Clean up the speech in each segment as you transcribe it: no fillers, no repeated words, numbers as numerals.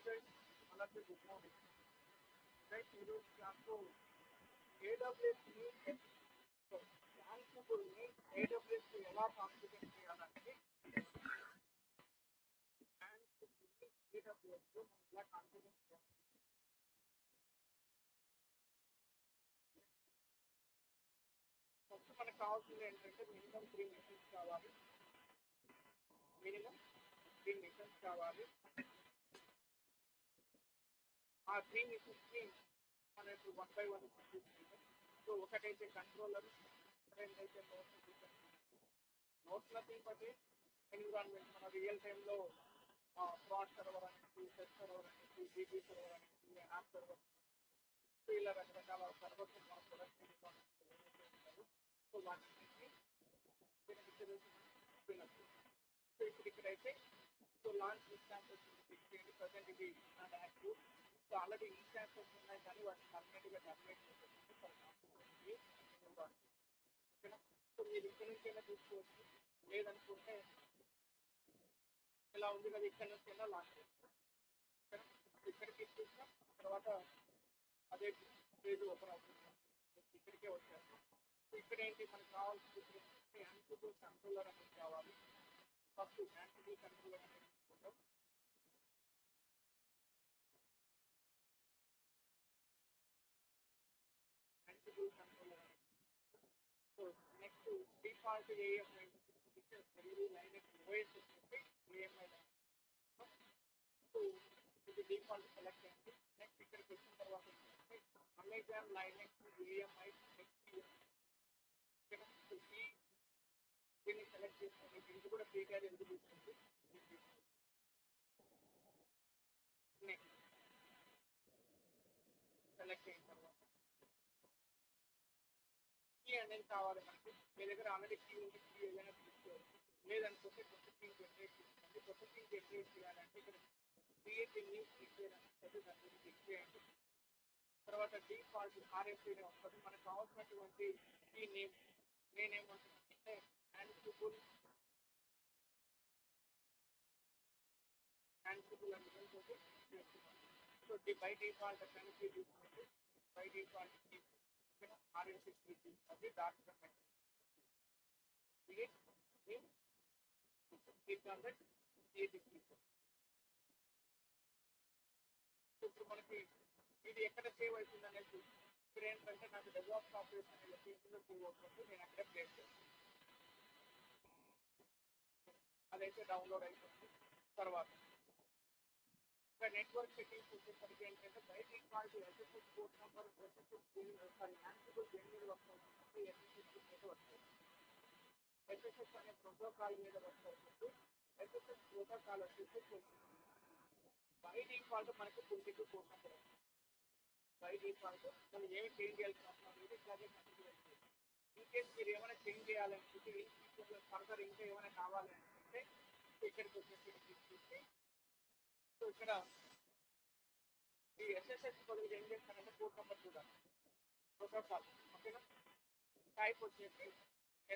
guys, Malakshi, good morning. Guys, ఈరోజు క్లాస్లో AWS ని Ansible ని AWS ని ఎలా కాన్ఫిగర్ చేయాలంటే Ansible ని AWS లో మనం ఎలా కాన్ఫిగర్ చేయాలి. ఫస్ట్ మనకు కావాల్సింది ఏంటంటే మినిమం 3 మిషన్స్ కావాలి. ఆ 3 మిషన్స్ని మనకు 1 by 1 చూపిస్తాం. సో ఒకటైతే కంట్రోలర్, రెండైతే నోట్స్ నథింగ్ బట్ ఎన్విరాన్మెంట్. మన రియల్ టైంలో ప్రాడ్ సర్వర్ అనేసి, టెస్ట్ సర్వర్ అనేసి, జీపీ సర్వర్ అనేసి, యాప్ సర్వర్, ఇలా రకరకాల సర్వర్స్ మన ప్రొడక్ట్ ఉంటారు. సో వాటికి సో ఇప్పుడు ఇక్కడైతే సో లాంచ్ ఇన్స్టాన్సెస్ చేయండి. ప్రజెంట్ ఇది not active. So already instances ఉన్నాయి కానీ వాటిని పర్మనెంట్గా టర్మినేట్ చేసేసి సో మీరు ఇక్కడ నుంచి అయినా తీసుకోవచ్చు, లేదనుకుంటే ఇలా ఉంది కదా ఇక్కడ నుంచి అయినా లాంచ్ చేస్తాం. ఇక్కడికి ఇచ్చేస్తాం, తర్వాత అదే పేజ్ ఓపెన్ అవుతుంది, ఇక్కడికే వచ్చేస్తాం. సో ఇక్కడ ఏంటి మనకు కావాల్సింది Ansible కంట్రోలర్ అనేది కావాలి. ఫస్ట్ Ansible కంట్రోలర్ అనేది తీసుకుంటాం. Ansible controller. So next default AMI Linux OS వచ్చేసి AMI. సో ఇది డిఫాల్ట్ సెలెక్ట్ అయింది. నెక్స్ట్ ఇక్కడికి వచ్చిన తర్వాత అమెజాన్ లైనక్స్ AMI దీన్ని సెలెక్ట్ చేసుకోండి. ఇది కూడా ఫ్రీగా ఎందుకు తీసుకుంది. నెక్స్ట్ సెలెక్ట్ అయిన తర్వాత కీ అనేది కావాలి మనకి. మీ దగ్గర ఆల్రెడీ కీ ఉంది, కీ ఏదైనా తీసుకోవచ్చు, లేదనుకుంటే కొత్త కీ జనరేట్ చేసుకోండి. కొత్త కీ జనరేట్ చేయాలంటే ఇక్కడ క్రియేట్ న్యూ కీ అనేది దాని గురించి క్లిక్ చేయండి. తర్వాత డిఫాల్ట్ RFC వస్తుంది. మనకు కావాల్సినటువంటి కీ నేమ్ నేనేమంటున్నానంటే Ansible అని చేస్తున్నాను. సో బై డిఫాల్ట్ కీ తీసుకుంటే బై డిఫాల్ట్ కీ RFC అది document click on that ADC. ఇప్పుడు మనకి ఇది ఎక్కడ సేవ్ అవుతుంది అనేది ఇక్కడ ఏంటంటే నాకు డెవలప్ ఆపరేషన్ అనే లొకేషన్లో సేవ్ అవుతుంది. నేను అక్కడ ప్లేస్ చేస్తాను. అదైతే డౌన్లోడ్ అయిపోతుంది. తర్వాత ఇంకా నెట్వర్క్ సెట్టింగ్స్ వచ్చేసరికి ఏంటంటే by default SSH port number Ansible genuine work అవుతుంది. SSH మీద వస్తుంది. SSH అనే ప్రోటోకాల్ మీద వర్క్ అవుతుంది. SSH ప్రోటోకాల్ వచ్చేసి బై డిఫాల్ట్ మనకు 22 పోర్ట్ నెంబర్ వస్తుంది. బై డిఫాల్ట్ మనం ఏమి చేంజ్ చేయాల్సిన అవసరం లేదు. ఇట్లాగే కంటిన్యూ చేయాలి. ఇన్కేస్ మీరు ఏమైనా చేంజ్ చేయాలనుకుంటే ఈ ఫ్యూచర్లో ఫర్దర్ ఇంకా ఏమైనా కావాలనుకుంటే ఇక్కడికి వచ్చేసి తీసుకుంటే సో ఇక్కడ ఈ SSH బదులు ఏం చేస్తారంటే పోర్ట్ నెంబర్ చూడాలి ప్రోటోకాల్. ఓకేనా. టైప్ వచ్చేసి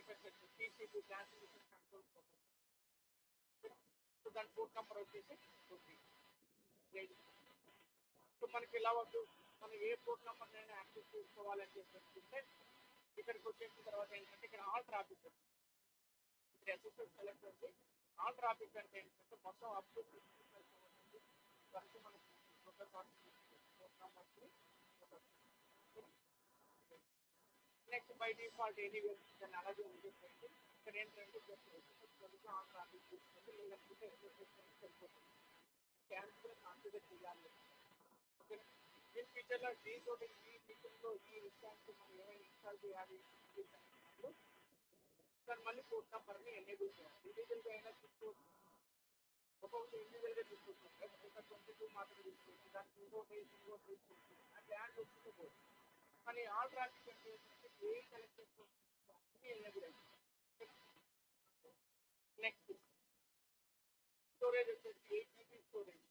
SSH TCP transmission control protocol. So దాని పోర్ట్ నెంబర్ వచ్చేసి 40. సో మనకి ఇలా వద్దు, మనం ఏ పోర్ట్ నెంబర్ అయినా యాక్సెస్ చేసుకోవాలని చెప్పేసుకుంటే ఇక్కడికి వచ్చేసిన తర్వాత ఏంటంటే ఇక్కడ ఆల్ ట్రాఫిక్ వస్తుంది. ఇక్కడ SSH సెలెక్ట్ వచ్చి ఆల్ ట్రాఫిక్ అంటే ఏంటంటే మొత్తం అప్ టు వరకు మనకి protocol port number next by default anywhere దాన్ని అలాగే ఉంచేసేయండి. ఇక్కడ ఏంటంటే జస్ట్ ఆల్ ట్రాఫిక్ చూసుకోండి, లేకపోతే సరిపోతుంది. క్యాన్స్ కూడా కాన్ఫిగర్ చేయాలి. ఓకే. ఈ ఫీచర్లో దీంతో ఈ ఫీచర్లో ఈ ఇన్స్టాన్స్ మనం ఏమైనా ఇన్స్టాల్ చేయాలి దాన్ని మళ్ళీ పోర్ట్ నెంబర్ని ఎనేబుల్ చేయాలి. ఇండివిజువల్గా అయినా తీసుకోవచ్చు, ఒక్కొక్కటి ఇండివిజువల్గా తీసుకోవచ్చు. ఒక 22 మాత్రం తీసుకోవచ్చు, దానికి ఇంకోటి తీసుకోవచ్చు, అట్లా యాడ్ చేసుకుంటూ పోవచ్చు. కానీ ఆల్ ట్రాఫిక్ అంటే ఏ సెలెక్ట్ చేసుకోవచ్చు ఎనేబుల్ అవుతుంది. నెక్స్ట్ స్టోరేజ్ వచ్చేసి 8 GB స్టోరేజ్.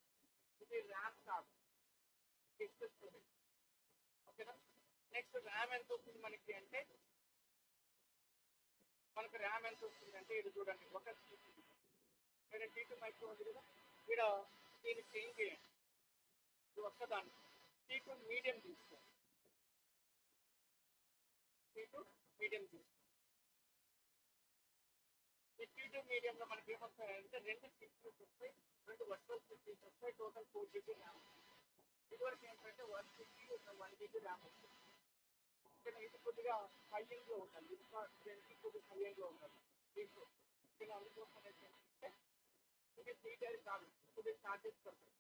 ఇది ర్యామ్ కాదు, ఎక్సెస్ స్టోరేజ్. ఓకేనా. నెక్స్ట్ ర్యామ్ ఎంత వస్తుంది మనకి అంటే మనకు ర్యామ్ ఎంత వస్తుందంటే ఇది చూడండి, ఒక T2 మైక్రో ఉంది కదా, ఇక్కడ దీన్ని చేంజ్ చేయండి. ఒక్కదాన్ని C2 మీడియం తీసుకోండి. C2 మీడియం తీసుకోండి. ఈ C2 మీడియంలో మనకి ఏమొస్తాయంటే 2 సిపియూస్ వస్తాయి, 2 వర్చువల్ సిపియూస్ వస్తాయి, టోటల్ 4 GB ర్యామ్. ఇదివరకు ఏంటంటే 1 CPU 1 GB ర్యామ్ వస్తుంది. ఇది కొద్దిగా హై ఎండ్లో ఉండాలి, ఇంకా కొద్దిగా హై ఎండ్లో ఉండాలి దీంట్లో. అందుకోసం ఏంటంటే ఇది డీటెయిల్ కాదు, ఇది ఛార్జెస్ పడుతుంది,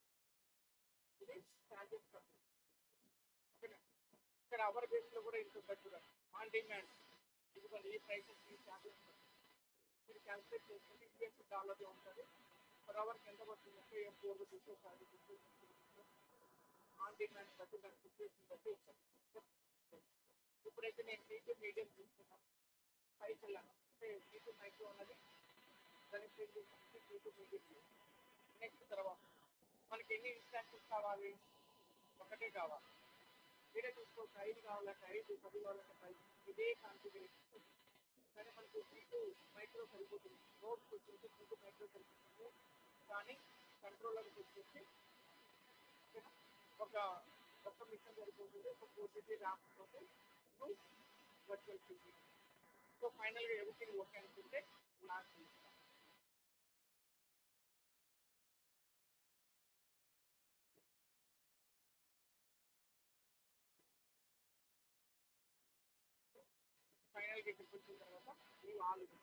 ఇది ఛార్జెస్ పడుతుంది. ఓకేనా, ఇక్కడ అవర్ బేస్లో కూడా ఇంకో చూడండి, ఆన్ డిమాండ్ ఇదిగోండి ఈ ప్రైసెస్ ఈ ఛార్జెస్ మీరు క్యాల్కులేట్ చేసుకుంటే $US ఉంటుంది. పర్ అవర్కి ఎంత పడుతుందంటే $4 ఆన్ డిమాండ్ బట్టి దాని సిచ్యువేషన్ బట్టి ఉంటుంది. ఇప్పుడైతే నేను C2 మీడియం తీసుకున్నాను, పైకి వెళ్ళాను అంటే C2 మైక్రో ఉన్నది దానికి C2 మీడియం. నెక్స్ట్ తర్వాత మనకి ఎన్ని ఇన్స్టాన్సెస్ కావాలి, ఒకటే కావాలి. మీరే చూసుకోవచ్చు, 5 కావాలంటే 5, 10 కావాలంటే 10, ఇదే కాన్ఫిగరేషన్. కానీ మనకు C2 మైక్రో సరిపోతుంది, నోట్స్ వచ్చేసి C2 మైక్రో సరిపోతుంది. కానీ కంట్రోలర్కి వచ్చేసి ఒక మిషన్ సరిపోతుంది, ఒక 4 GB ర్యామ్ ఉంటుంది, 2 వర్చువల్ సిపి. సో ఫైనల్గా ఎవ్రీథింగ్ ఓకే అనుకుంటే లాస్ట్ ఇస్తాం. ఫైనల్గా ఇక్కడికి వచ్చిన తర్వాత ఇవి ఆల్ ఇస్తాం.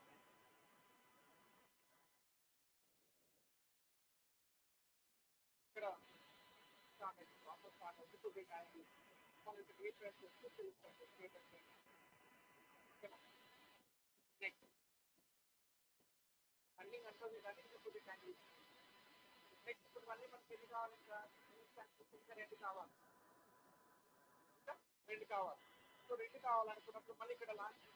ఇక్కడ వాపస్ స్టార్ట్ అవుతుంది, కొద్దిగా టైం మనకి రీఫ్రెష్ చేస్తే తెలుస్తుంది స్టేటస్. నెక్స్ట్ అన్ని కంట్రోల్ కానీ ఇంకా కొద్దిగా టైం తీసుకుంటాం. నెక్స్ట్ ఇప్పుడు మళ్ళీ మనకి ఎన్ని కావాలి, ఇంకా రెండు కావాలి, ఇంకా 2 కావాలి. సో 2 కావాలనుకున్నప్పుడు మళ్ళీ ఇక్కడ లాంచ్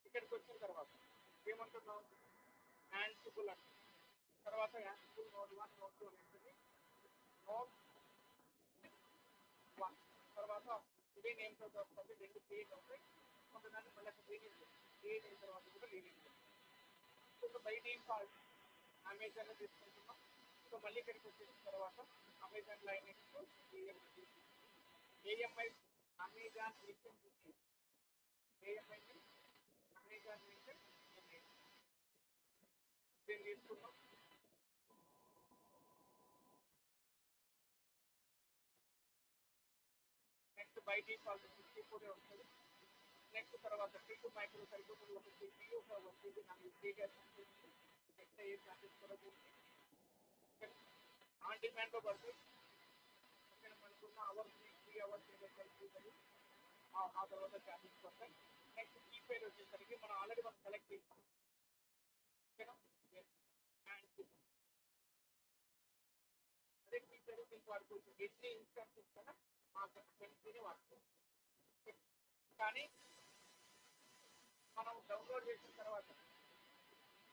ఇక్కడికి వచ్చిన తర్వాత ఏమంటున్నాం, యాన్సిబుల్ అంటే తర్వాత యాన్సిబుల్ నోడ్ 1 నోడ్ 2 ఉంటుంది, నోడ్ 1 తర్వాత ఇదే నేమ్తో వస్తుంది, 2 క్రియేట్ అవుతాయి. కొంతదాన్ని మళ్ళీ క్రియేట్ అయిన తర్వాత కూడా రీనేమ్ చేస్తాం. సో బై డిఫాల్ట్ అమెజాన్ తీసుకుంటున్నాం. సో మళ్ళీ ఇక్కడికి వచ్చేసిన తర్వాత Amazon Linux AMI Amazon machine AMI Amazon machine దీన్ని తీసుకున్నాం. నెక్స్ట్ బై డిఫాల్ట్ 64 వస్తుంది. నెక్స్ట్ తర్వాత C2 మైక్రో సరిపోతుంది, ఒక CPU ఒక 1 GB నాకు ఫ్రీగా నెక్స్ట్ ఏ ఛార్జెస్ కూడా పోతుంది. ఆన్ డిమాండ్లో పడుతుంది. ఇక్కడ మనకున్న అవర్స్ 3 అవర్స్ ఏదైతే అవుతుంది ఆ తర్వాత ఛార్జెస్ పడతాయి. నెక్స్ట్ కీ పేరు వచ్చేసరికి మనం ఆల్రెడీ సెలెక్ట్ చేస్తాం. ఓకేనా, అదే కీ పేరు మీకు వాడుకోవచ్చు, ఎన్ని ఇన్స్టాన్సెస్ కన్నా ఆ సెన్సీని వాడుకోవచ్చు. కానీ మనం డౌన్లోడ్ చేసిన తర్వాత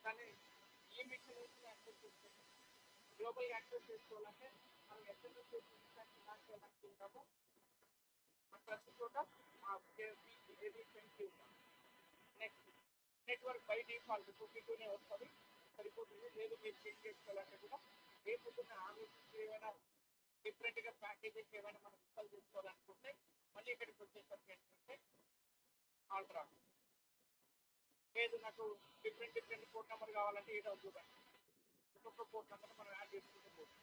దాన్ని ఈ మిషన్ నుంచి యాక్సెస్ చేసుకుంటాం. గ్లోబల్ యాక్సెస్ చేసుకోవాలంటే మనం ఎస్ఎంఎస్ చేయాలనుకుంటామో ప్రతి చోట నెక్స్ట్ నెట్వర్క్ బై డిఫాల్ట్ 22 వస్తుంది, సరిపోతుంది. లేదు మీరు చెక్ చేసుకోవాలంటే కూడా ఏ పొద్దున్న ఆ మిషన్ ఏమైనా డిఫరెంట్గా ప్యాకేజెస్ ఏమైనా మనం ఇన్స్టాల్ చేసుకోవాలనుకుంటే మళ్ళీ ఇక్కడికి వచ్చేసరికి ఏంటంటే ఆల్ట్రా లేదు నాకు డిఫరెంట్ కోడ్ నెంబర్ కావాలంటే ఏదో చూడండి, ఒక్కొక్క కోడ్ నెంబర్ మనం యాడ్ చేసుకుంటూ పోతుంది.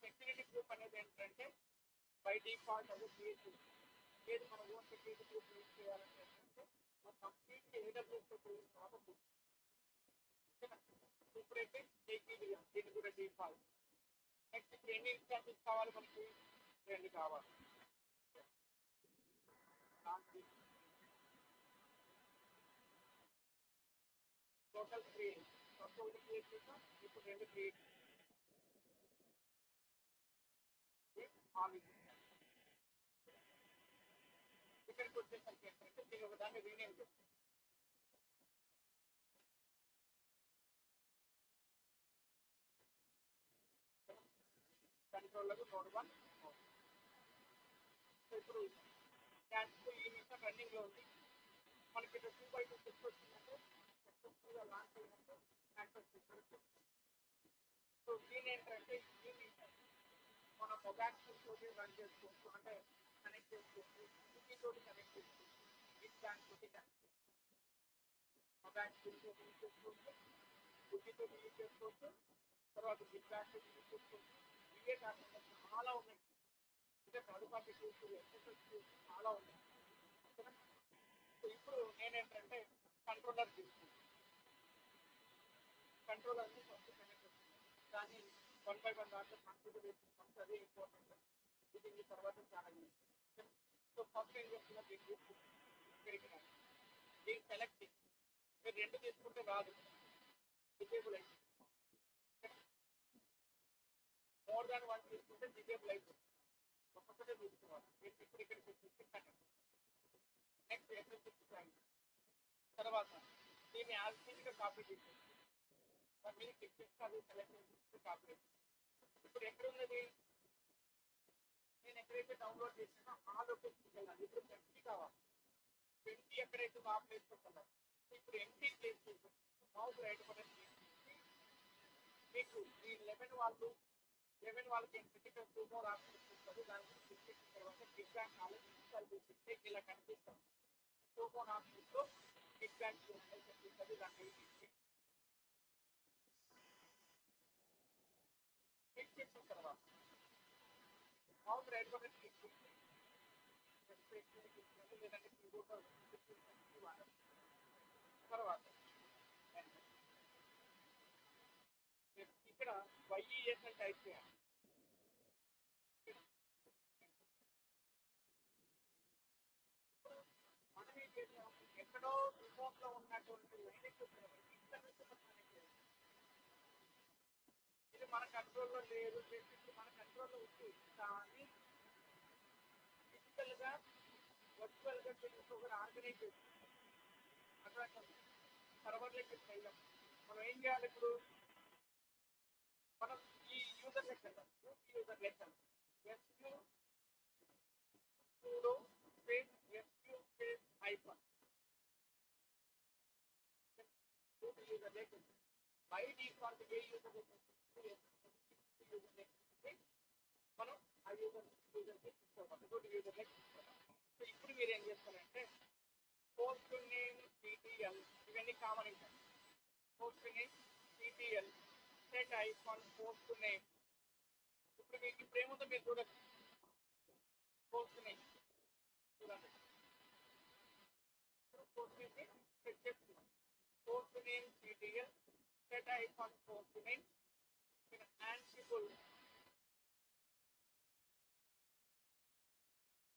సెక్యూరిటీ గ్రూప్ అనేది ఏంటంటే బై డిఫాల్ట్ అది క్రియేట్ చేస్తుంది. లేదు మనం ఓన్ సెక్యూరిటీ గ్రూప్ క్రియేట్ చేయాలంటే ఏంటంటే మనం కంప్లీట్గా ఏడబ్ల్యూఎస్తో పోయిన తర్వాత ఇప్పుడైతే దీన్ని కూడా డిఫాల్ట్. నెక్స్ట్ ఇప్పుడు ఎన్ని ఇన్స్టాన్సెస్ కావాలి మనకి, 2 కావాలి. టోటల్ 3 క్రియేట్ చేస్తాం, ఇప్పుడు 2 క్రియేట్ ఇక్కడికి వచ్చేసరికి ఏంటంటే దీని ఒక దాన్ని రీనేమ్ చేస్తాం. కంట్రోలర్ నోడ్ 1 సో ఇప్పుడు యాంసిబుల్ ఈ మిషన్ రన్నింగ్లో ఉంది. మనకి 2x2 చెక్ వచ్చిందంటే సక్సెస్ఫుల్గా లాంచ్ అయినట్టు యాక్సెస్ చేస్తారు. సో దీని ఏంటంటే దీన్ని మన మొబైల్ తోటి రన్ చేసుకోవచ్చు, అంటే కనెక్ట్ చేసుకోవచ్చు, తోటి కనెక్ట్ చేసుకోవచ్చు, బిగ్ బ్యాంక్ తోటి మొబైల్ తోటి యూజ్ చేసుకోవచ్చు, బుద్ధితో యూజ్ చేసుకోవచ్చు, తర్వాత బిగ్ బ్యాంక్ తోటి యూజ్ చేసుకోవచ్చు. ఇవే కాకుండా చాలా ఉన్నాయి, అంటే third party tools SSS tools చాలా ఉన్నాయి. సో ఇప్పుడు నేనేంటంటే కంట్రోలర్ తీసుకుంటాను. కంట్రోలర్ని ఫస్ట్ కనెక్ట్ చేస్తాను, దాన్ని 1 by 1 దాంట్లో కాన్ఫిగర్ చేసుకుంటాం. అదే ఇంపార్టెంట్, ఇది మీ తర్వాత చాలా యూజ్. సో ఫస్ట్ ఏం చేస్తున్నా, దీన్ని పెరిగినాను, దీన్ని సెలెక్ట్ చేసి మీరు 2 తీసుకుంటే రాదు, డిజేబుల్ అయిపోతుంది. మోర్ దాన్ 1 తీసుకుంటే డిజేబుల్ అయిపోతుంది. ఒక్కొక్కటే తీసుకోవాలి. ఇప్పుడు ఇక్కడ కనెక్ట్. నెక్స్ట్ ఎస్ఎస్ఎస్ ప్లాన్ తర్వాత దీన్ని యాల్సీగా కాపీ చేసేది, మీరు క్లిక్ చేస్తే అది సెలెక్ట్ చేసి కాపీ చేసి. ఇప్పుడు ఎక్కడ ఉన్నది, నేను ఎక్కడైతే డౌన్లోడ్ చేసినా ఆ లొకేషన్కి వెళ్ళాలి. ఇప్పుడు 20 కావాలి, 20 ఎక్కడైతే ఆ ప్లేస్లోకి వెళ్ళాలి. ఇప్పుడు ఎంటీ ప్లేస్ చేసి మౌస్ రైట్ బటన్ చేసి మీకు ఈ 11 వాళ్ళకి క్రిటికల్ టూమో రాసుకుంటుంది. దానికి క్లిక్ చేసిన తర్వాత బిగ్ బ్యాంక్ నాలెడ్జ్ ఇన్స్టాల్ చేసి ఇలా కనిపిస్తాం. టూమో ఆప్షన్స్లో బిగ్ బ్యాంక్ కనిపిస్తుంది. దాన్ని క్లిక్ చేసిన తర్వాత మౌస్ రైట్ బటన్ క్లిక్ చేసి లేదంటే కీబోర్డ్లో వాడాలి. తర్వాత ఇక్కడ వైఈఎస్ అని టైప్ చేయాలి. మనం ఏం చేసాం, ఎక్కడో రిమోట్లో ఉన్నటువంటి లైన్ ఇది మన కంట్రోల్లో లేదు, మన కంట్రోల్లో ఉంది, కానీ ఫిజికల్గా వర్చువల్గా ఒకరు ఆర్గనైజ్ చేస్తుంది. అట్లా సర్వర్లకి వెళ్ళాం. మనం ఏం చేయాలి, ఇప్పుడు మనం ఈ యూజర్ లెక్క యూజర్ లెక్క SQ sudo space sq space hyphen user లెక్క బై డిఫాల్ట్ ఏ యూజర్ లెక్క మనం ఆ యూజర్ తీసుకోవాలి, యూజర్ లెక్క తీసుకోవాలి. సో ఇప్పుడు మీరు ఏం చేస్తారంటే పోస్ట్ నేమ్ టీటీఎల్ ఇవన్నీ కామన్ ఉంటాయి. Post name TTL set icon post name. ఇప్పుడు మీకు ఇప్పుడు ఏముందో మీరు చూడచ్చు, పోస్ట్ నేమ్ చూడండి. పోస్ట్ నేమ్ సెట్ చేస్తున్నాం. Post name TTL set icon post name Ansible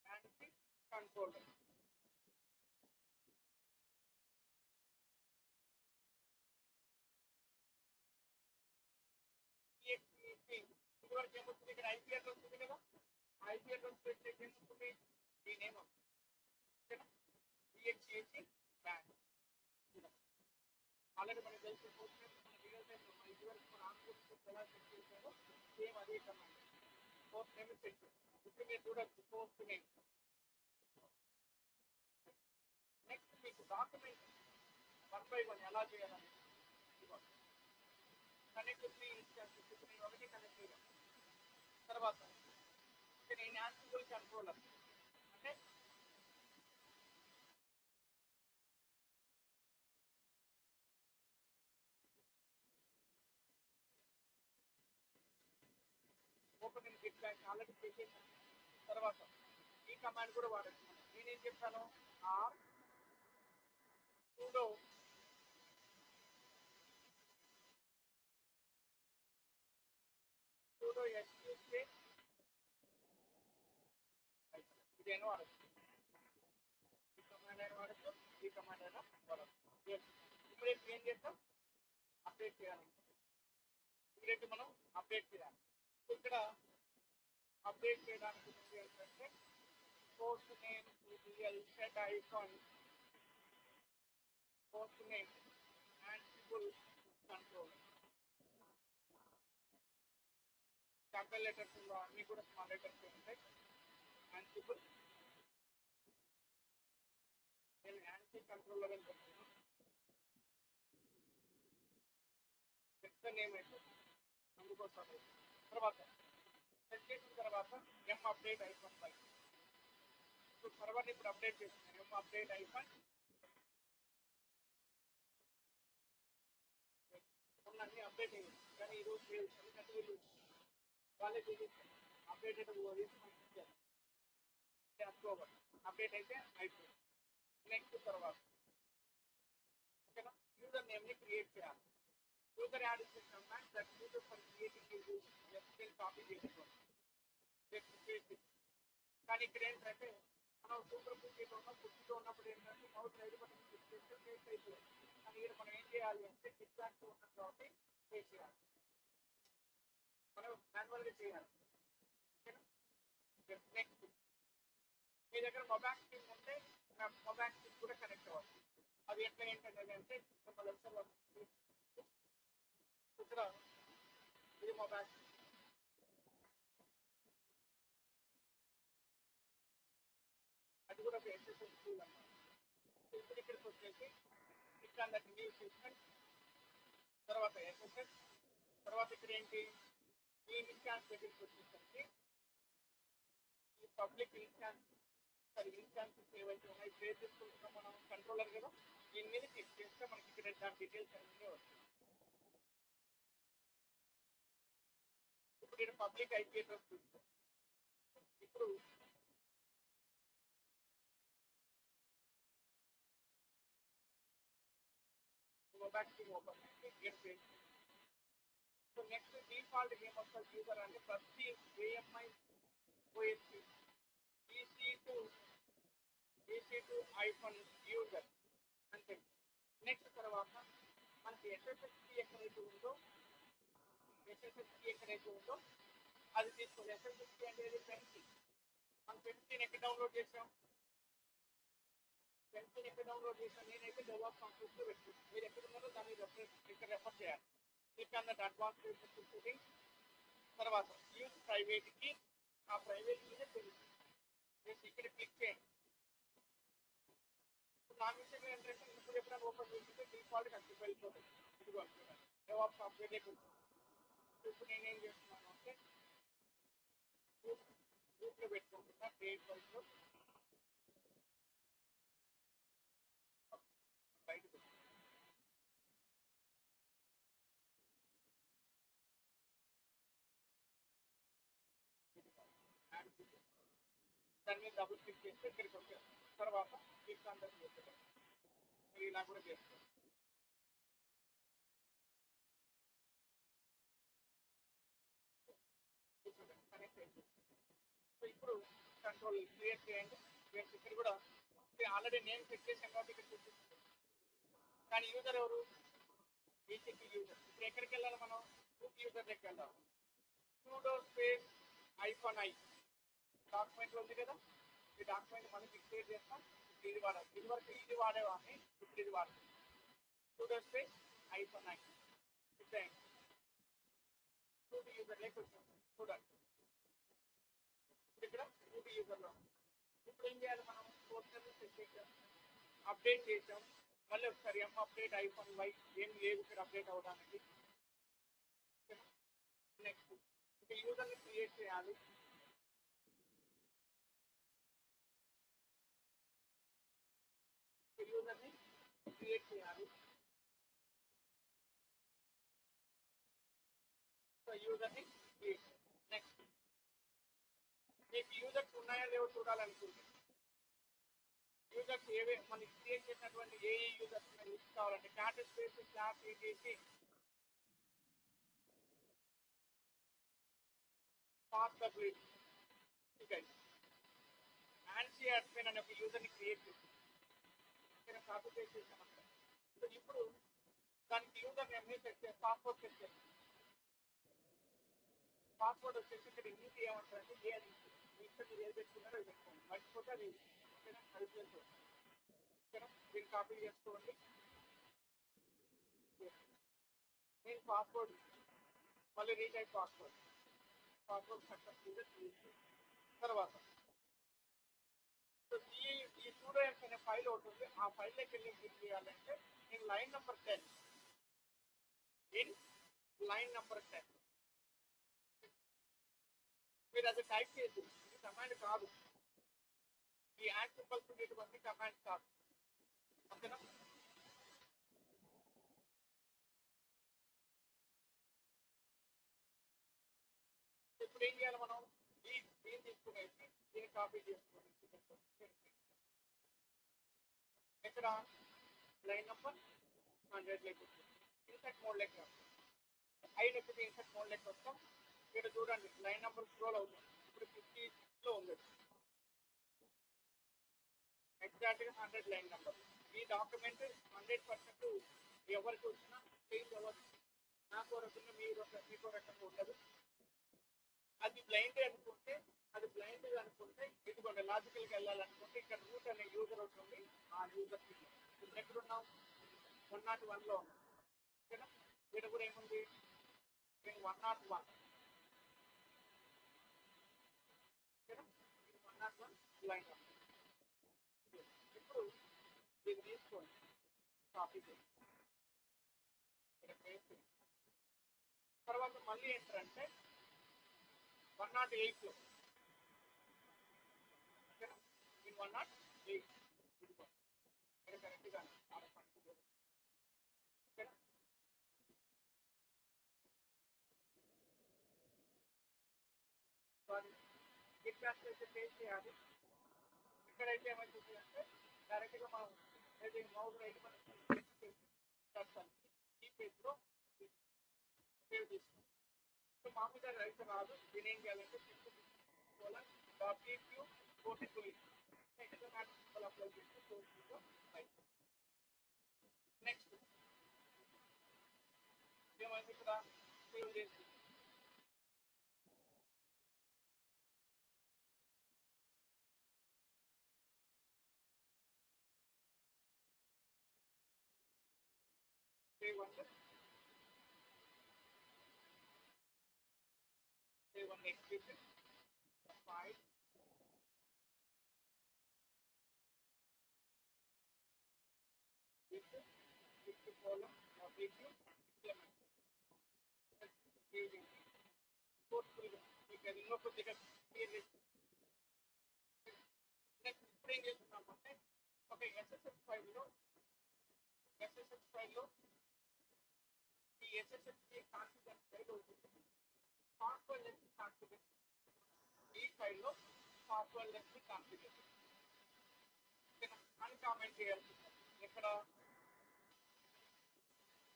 యాన్సి కంట్రోలర్. ఇదివరకు ఏమొస్తుంది, ఇక్కడ ఐపీ అడ్రస్ ఉంది కదా, ఐపీ అడ్రస్ పెడితే ఏమొస్తుంది, ఈ నేమ్ ఈఎక్స్ఏసి బ్యాంక్. ఆల్రెడీ మనకి తెలిసి రియల్ టైంలో ఇదివరకు మన ఆంధ్రప్రదేశ్ ఎలా సెట్ చేశారో సేమ్ అదే కమాండ్ పోస్ట్ నేమ్ సెట్ చేస్తాం. ఇప్పుడు మీరు చూడొచ్చు పోస్ట్ నేమ్. నెక్స్ట్ మీకు డాక్యుమెంట్ 1 by 1 ఎలా చేయాలని కనెక్ట్ ఒకటి కనెక్ట్ చేయాలి. తర్వాత నేను యాన్సిబుల్ కంట్రోలర్ అంటే ఓపెన్ ఇన్ బిగ్ బ్యాంక్ ఆల్రెడీ చేసేసాను. తర్వాత ఈ కమాండ్ కూడా వాడచ్చు. నేనేం చెప్తాను, ఆర్ sudo sq space ఇదేనో వాడచ్చు, ఈ కమాండ్ అయినా వాడచ్చు, ఈ కమాండ్ అయినా వాడచ్చు. ఇమీడియట్ ఏం చేస్తాం, అప్డేట్ చేయాలి. ఇమీడియట్ మనం అప్డేట్ చేయాలి. ఇక్కడ అప్డేట్ చేయడానికి ఏంటంటే post name TTL set icon post name Ansible control. Capital letters అన్ని కూడా స్మాల్ లెటర్స్ ఉంటాయి. యాన్సిబుల్ నేను యాన్సీ కంట్రోలర్ అని చెప్తున్నాను. సెక్షన్ ఏమైతే అందుకోసం తర్వాత సెట్ చేసిన తర్వాత ఎం అప్డేట్ ఐఫోన్ 5 ఇప్పుడు సర్వర్ని ఇప్పుడు అప్డేట్ చేస్తున్నాను. ఎం అప్డేట్ ఐఫోన్ అన్ని అప్డేట్ అయ్యింది కానీ ఈరోజు లేదు. ఎందుకంటే వీళ్ళు వాళ్ళే చేసేస్తారు అప్డేట్ అయితే అక్టోబర్ అప్డేట్ అయితే అయిపోయింది. నెక్స్ట్ తర్వాత ఓకేనా యూజర్ నేమ్ని క్రియేట్ చేయాలి. యూజర్ యాడ్ చేసిన that user for creating use copy చేసుకోండి. కానీ ఇక్కడ ఏంటంటే మనం సూపర్ కుర్చీలో ఉన్న కుర్చీలో ఉన్నప్పుడు ఏంటంటే మౌత్ రైడ్ బటన్ క్లిక్ చేస్తే ఫేస్ అయిపోయింది. కానీ ఇక్కడ మనం ఏం చేయాలి అంటే డిస్ట్రాక్ట్ ఉన్నాం కాబట్టి ఫేస్ చేయాలి. మనం మాన్యువల్గా చేయాలి. ఓకేనా నెక్స్ట్ మీ దగ్గర మొబైల్ స్క్రీన్ ఉంటే మొబైల్ స్క్రీన్ కూడా కనెక్ట్ అవ్వాలి. అది ఎట్లా ఏంటంటే అంటే ఇక్కడ ఇది మొబైల్ అది కూడా ఒక ఎస్ఎస్ఎస్ టూల్ అన్నమాట. ఇప్పుడు ఇక్కడికి వచ్చేసి ఇక్కడ న్యూ సిస్టమ్ తర్వాత ఎస్ఎస్ఎస్ తర్వాత ఇక్కడ ఏంటి ఈ ఇన్స్టాన్స్ దగ్గరికి వచ్చేసరికి ఈ పబ్లిక్ ఇన్స్టాన్స్ ఇన్స్టాన్సెస్ ఏవైతే ఉన్నాయి ప్లే చేసుకుంటున్నాం మనం కంట్రోలర్ కదా దీని మీద క్లిక్ చేస్తే మనకి ఇక్కడ దాని డీటెయిల్స్ అన్నీ వస్తాయి. ఇప్పుడు ఇక్కడ పబ్లిక్ ఐపీ అడ్రస్ చూస్తాం. ఇప్పుడు back to open get page. So next default game of the user and ప్రతి AMI OSP EC2 iPhone user అంటే నెక్స్ట్ తర్వాత మనకి SSH ఎక్కడైతే ఉందో అది తీసుకోండి. SSH అనేది పెన్సీ మనం పెన్సీని ఎక్కడ డౌన్లోడ్ చేసాం పెన్సిల్ ఎక్కడ డౌన్లోడ్ చేసాను నేనైతే డెవలప్ కాన్సెప్ట్లో పెట్టుకుంటాను. మీరు ఎక్కడ ఉన్నారో దాన్ని ఇక్కడ రెఫర్ చేయాలి. క్లిక్ అన్న అడ్వాన్స్ సెట్టింగ్ తర్వాత యూజ్ ప్రైవేట్కి ఆ ప్రైవేట్ మీదే తెలుసు ఇక్కడ క్లిక్ చేయండి. నా విషయంలో ఏంటంటే ఇప్పుడు ఎప్పుడైనా ఓపెన్ చేస్తుంటే డిఫాల్ట్ అక్కడ వెళ్ళిపోతుంది. ఇదిగో అనుకున్నాను డెవలప్ సాఫ్ట్వేర్ ఇప్పుడు నేనేం చేస్తున్నాను అంటే గ్రూప్లో పెట్టుకుంటున్నా క్రియేట్ వైజ్లో దాని మీద డబుల్ క్లిక్ చేస్తే ఇక్కడికి వచ్చారు. తర్వాత క్లిక్ అందరికి చేస్తారు. మీరు ఇలా కూడా చేస్తారు. కనెక్ట్ అయిపోయింది. సో ఇప్పుడు కంట్రోల్ క్రియేట్ చేయండి. ఇక్కడ కూడా ఆల్రెడీ నేమ్ సెట్ చేసాం కాబట్టి ఇక్కడ చూపిస్తుంది. కానీ యూజర్ ఎవరు ఈసీపీ యూజర్. ఇప్పుడు ఎక్కడికి వెళ్ళాలి మనం గ్రూప్ యూజర్ దగ్గరికి వెళ్ళాలి. sudo స్పేస్ iPhone i డాక్యుమెంట్లో ఉంది కదా ఈ డాక్యుమెంట్ మనం క్రియేట్ చేస్తాం. ఇది వాడాలి. ఇదివరకు ఇది వాడేవాడిని ఇప్పుడు ఇది వాడాలి. sudo space iPhone i root user లేక వచ్చాం చూడండి. ఇక్కడ రూట్ యూజర్లో ఇప్పుడు ఏం చేయాలి మనం పోర్టల్ సెట్ చేసాం అప్డేట్ చేసాం. మళ్ళీ ఒకసారి ఎం అప్డేట్ iPhone y ఏం లేదు ఇక్కడ అప్డేట్ అవ్వడానికి. నెక్స్ట్ ఇక్కడ యూజర్ని క్రియేట్ చేయాలి. యూజర్ని క్రియేట్ చేయాలి. యూజర్ని క్రియేట్ నెక్స్ట్ మీకు యూజర్స్ ఉన్నాయో లేవో చూడాలనుకుంటే యూజర్స్ ఏవే మనకి క్రియేట్ చేసినటువంటి ఏ యూజర్స్ లిస్ట్ కావాలంటే cat space class ATC fast update ANSI admin అనే ఒక యూజర్ని క్రియేట్ చేసి కాపీ పేస్ట్ చేసాం అక్కడ. సో ఇప్పుడు దానికి యూజర్ నేమ్ని సెట్ చేసి పాస్వర్డ్ సెట్ చేస్తాం. పాస్వర్డ్ వచ్చేసి ఇక్కడ ఇంగ్లీష్ ఏమంటారంటే ఏ అని ఇష్టం మీరు ఏది పెట్టుకున్నారో అది పెట్టుకోండి. మర్చిపోతే అది ఓకేనా అది చేసుకోండి. ఓకేనా దీన్ని కాపీ చేసుకోండి. నేను పాస్వర్డ్ మళ్ళీ రీటైప్ పాస్వర్డ్ సక్సెస్ఫుల్గా చేసి తర్వాత ఫైల్ ఒకటి ఉంది. ఆ ఫైల్లోకి వెళ్ళి ఏం చేయాలంటే నేను line number 10 in line number 10 మీరు అది టైప్ చేసి, ఇది కమాండ్ కాదు, ఈ యాడ్ సింబల్స్ ఉండేటువంటి కమాండ్ కాదు, ఓకేనా. ఇప్పుడు ఏం చేయాలి మనం, దీన్ని తీసుకునేసి దీన్ని కాపీ చేసుకుని ఇక్కడ లైన్ నెంబర్ 100 లెక్క ఇన్సర్ట్ మోడ్ లెక్క అయినప్పుడు ఇన్సర్ట్ మోడ్ లెక్క వస్తాం. ఇక్కడ చూడండి లైన్ నెంబర్ స్క్రోల్ అవుతుంది. ఇప్పుడు 50లో ఉంది, ఎగ్జాక్ట్గా 100 లైన్ నెంబర్. ఈ డాక్యుమెంట్ 100% ఎవరికి వచ్చినా చేంజ్ అవ్వచ్చు. నాకు రకంగా మీకు రకంగా ఉండదు. అది బ్లైండ్ అనుకుంటే ఇదిగోండి లాజికల్గా వెళ్ళాలనుకుంటే ఇక్కడ రూట్ అనే యూజర్ ఉంటుంది. ఆ యూజర్ ఇప్పుడు ఎక్కడున్నాం, 101లో ఉన్నాం, ఓకేనా. ఇక్కడ కూడా ఏముంది, నేను 101, ఓకేనా. 101 లైన్ నెంబర్. ఇప్పుడు దీన్ని తీసుకోండి, కాపీ చేయండి, ఇక్కడ పేస్ట్ చేయండి. తర్వాత మళ్ళీ ఏంటంటే 108లో, ఓకేనా. ఈ 108 ఇక్కడ కరెక్ట్గా ఓకేనా. సారీ, గిట్ బ్యాక్ అయితే పేస్ట్ చేయాలి. ఇక్కడైతే ఏమవుతుంది అంటే డైరెక్ట్గా మనం ఏదైతే మౌస్ రైట్ మనం ఈ పేజ్లో సేవ్ చేస్తాం. సో మామూలుగా రైట్ రాదు, దీని ఏం చేయాలంటే అప్లై చేసి నెక్స్ట్ ఏమైంది ఇక్కడ సేవ్ చేసి save on next visit 5 with column or review implement forcefully because you know put the next thing is okay SSH file లో ఈ SSH కాన్ఫిగర్ ఫైల్ ఉంటుంది. పాస్వర్డ్ లెస్ కాన్ఫిగర్, ఈ ఫైల్లో పాస్వర్డ్ లెస్ కాన్ఫిగర్ అని comment చేయాల్సి ఇక్కడ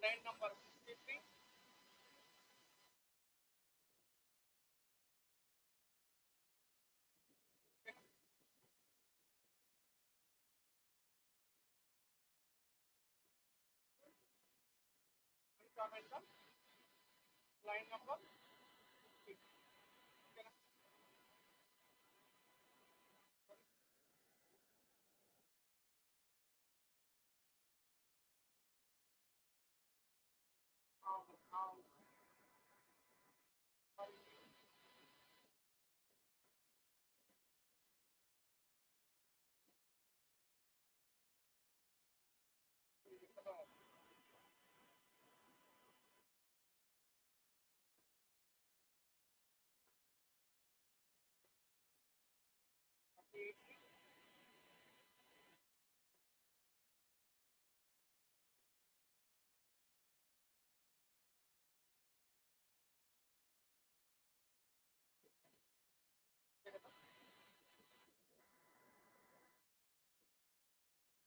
line number 53 అని comment line number 50 ఓకేనా.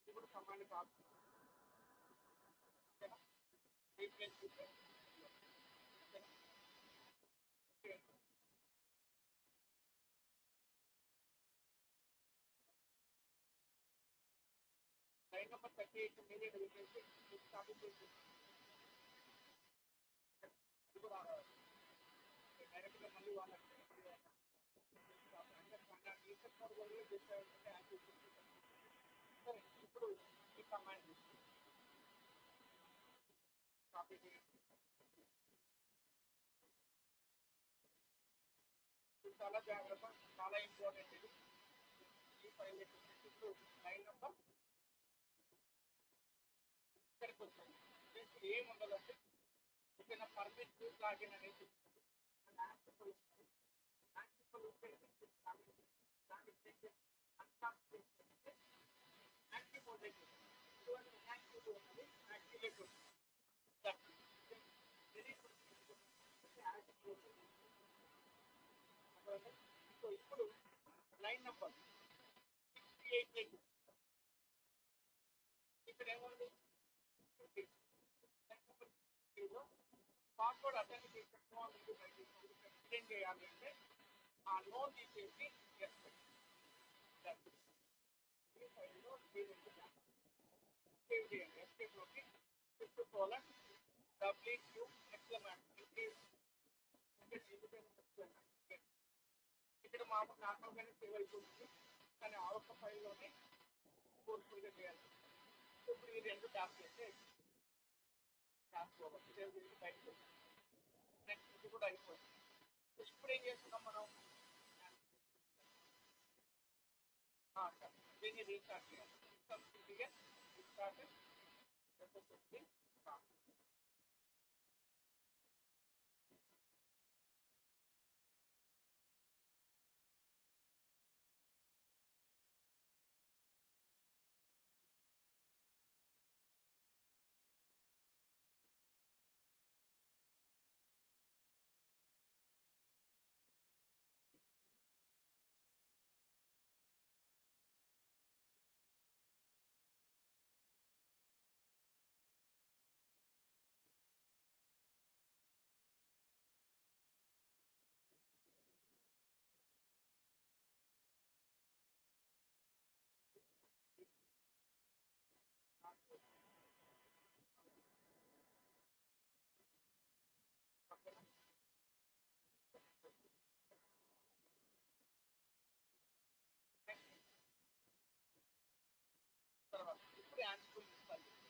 ఇప్పుడు కమాండ్ కాదు, ఓకేనా. రీప్లేస్ లైన్ నెంబర్ 38 మీడియట్ రీప్లేస్ కాపీ చేసి ఇది కూడా డైరెక్ట్గా మళ్ళీ వాళ్ళకి సరే. ఇప్పుడు ఈ కమాండ్ కాపీ చేయండి. చాలా జాగ్రత్త, చాలా ఇంపార్టెంట్ ఇది. ఈ ఫైల్ ఇప్పుడు లైన్ నెంబర్ ఇక్కడికి వచ్చాను. దీనికి ఏముండదంటే ఒక పర్మిట్ లాగిన్ అనేది యాక్టివ్ సో ఇప్పుడు లైన్ నెంబర్ 68 ఇక్కడ ఏముంది పాస్వర్డ్ అథెంటికేషన్ ఎక్స్ప్లెయిన్ చేయాలి అంటే ఆ నోట్ తీసేసి ఈ ఫైల్లో సేవ్ చేయండి. ఎస్కేప్లోకి ఫిఫ్త్ కోలన్ డబ్ల్యూక్యూ ఇక్కడ మామూలు నార్మల్గానే సేవ్ అయిపోతుంది, కానీ ఆ ఒక్క ఫైల్లోనే ఫోర్స్ఫుల్గా చేయాలి. ఇప్పుడు ఈ రెండు ట్యాప్ చేస్తే ట్యాప్ పోవాలి, సేవ్ చేసి బయటకు నెక్స్ట్ ఇది కూడా అయిపోతుంది. ఇప్పుడు ఏం చేస్తున్నాం మనం, దీన్ని రీస్టార్ట్ చేయాలి. రీస్టార్ట్ తర్వాత ఇప్పుడు యాన్సిబుల్ ఇన్స్టాల్ చేయాలి.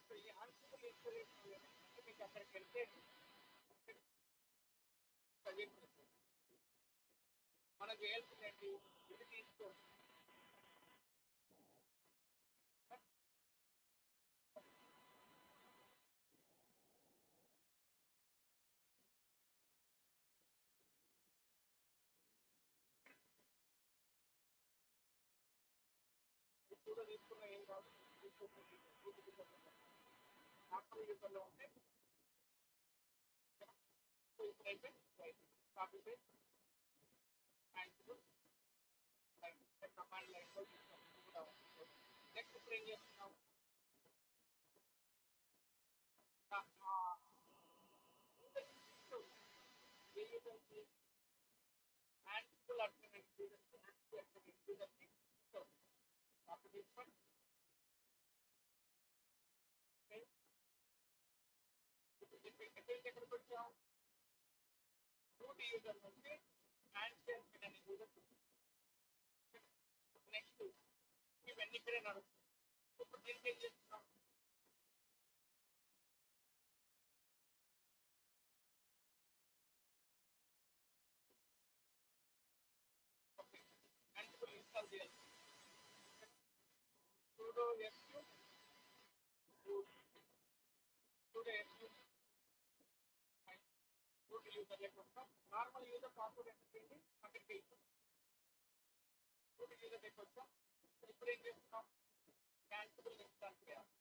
సో ఈ యాన్సిబుల్ ఇన్స్టాలేషన్ అంటే మీకు అక్కడికి వెళ్తే మనం చేయాల్సిందండి ఇది తీసుకోండి. కూడా తీసుకున్న ఏం కాదు, నార్మల్ యూజర్లో ఉంటే ఇప్పుడైతే కాపీ పేస్ట్ యాన్సిబుల్ కమాండ్ లైన్లో కూడా నెక్స్ట్ ఇప్పుడు ఏం చేస్తున్నాం, యాన్సిబుల్ అడ్మిన్ కాపీ తీసుకొని ఎక్కడికి వచ్చాం, రూట్ యూజర్ నుంచి యాన్సిబుల్ అనే యూజర్. నెక్స్ట్ ఇవన్నీ ఇక్కడే నడుస్తుంది. ఇప్పుడు దీనికి ఏం చేస్తున్నాం, ఓకే యాన్సిబుల్ ఇన్స్టాల్ చేయాలి. sudo su sudo su root user లేకొస్తాం. నార్మల్ యూజర్ పాస్వర్డ్ ఎంటర్ చేయండి, అక్కడికి వెళ్తాం. రూట్ యూజర్ లేకొచ్చాం. ఇప్పుడు ఏం చేస్తున్నాం, యాన్సిబుల్ ఇన్స్టాల్ చేయాలి.